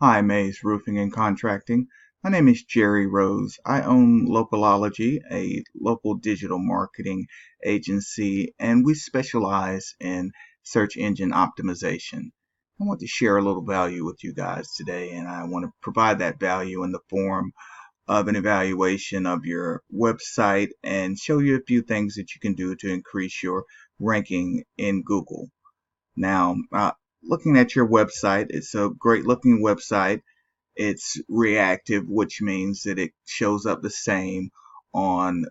Hi, Mays Roofing and Contracting. My name is Jerry Rose. I own Localogy, a local digital marketing agency, and we specialize in search engine optimization. I want to share a little value with you guys today, and I want to provide that value in the form of an evaluation of your website and show you a few things that you can do to increase your ranking in Google. Now, looking at your website, it's a great looking website. It's reactive, which means that it shows up the same on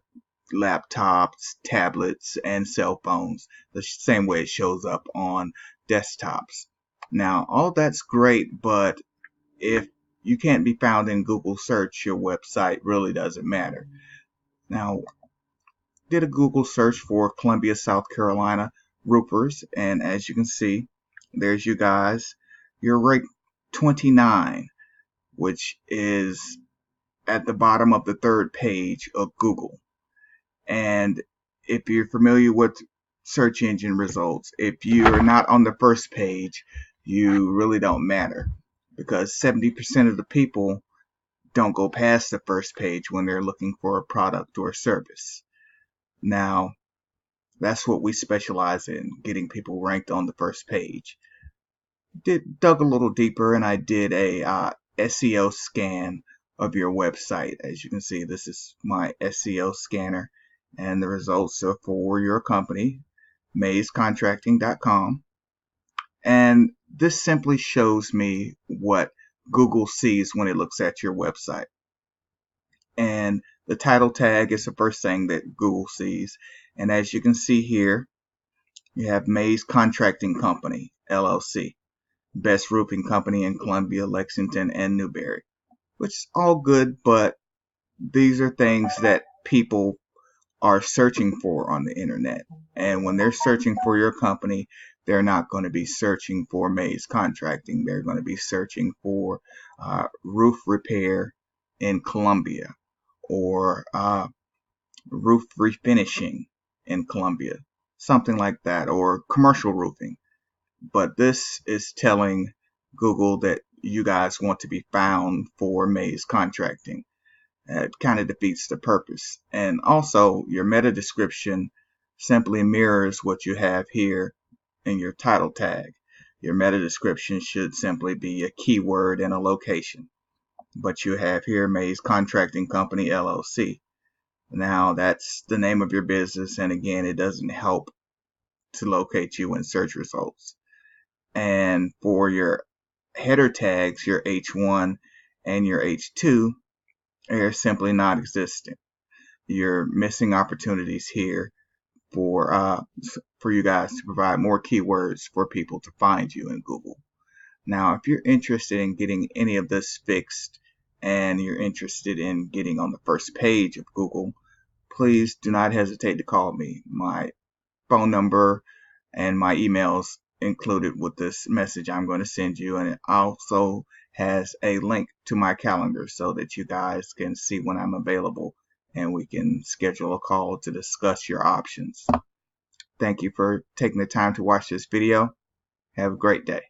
laptops, tablets, and cell phones, the same way it shows up on desktops. Now, all that's great, but if you can't be found in Google search, your website really doesn't matter. Now, did a Google search for Columbia, South Carolina roofers, and as you can see, there's you guys. You're ranked 29, which is at the bottom of the third page of Google. And if you're familiar with search engine results, if you're not on the first page, you really don't matter, because 70% of the people don't go past the first page when they're looking for a product or service. Now, that's what we specialize in, getting people ranked on the first page. Dug a little deeper, and I did a SEO scan of your website. As you can see, this is my SEO scanner, and the results are for your company, mayscontracting.com. And this simply shows me what Google sees when it looks at your website. And the title tag is the first thing that Google sees. And as you can see here, you have Mays Contracting Company, LLC, best roofing company in Columbia, Lexington, and Newberry, which is all good, but these are things that people are searching for on the internet. And when they're searching for your company, they're not going to be searching for Mays Contracting. They're going to be searching for roof repair in Columbia, or roof refinishing in Columbia, something like that, or commercial roofing. But this is telling Google that you guys want to be found for Mays Contracting. It kind of defeats the purpose. And also, your meta description simply mirrors what you have here in your title tag. Your meta description should simply be a keyword and a location. But you have here Mays Contracting Company, LLC. Now, that's the name of your business, and again, it doesn't help to locate you in search results. And for your header tags, your H1 and your H2 are simply not existent. You're missing opportunities here for you guys to provide more keywords for people to find you in Google. Now, if you're interested in getting any of this fixed and you're interested in getting on the first page of Google, please do not hesitate to call me. My phone number and my emails included with this message I'm going to send you, and it also has a link to my calendar so that you guys can see when I'm available and we can schedule a call to discuss your options. Thank you for taking the time to watch this video. Have a great day.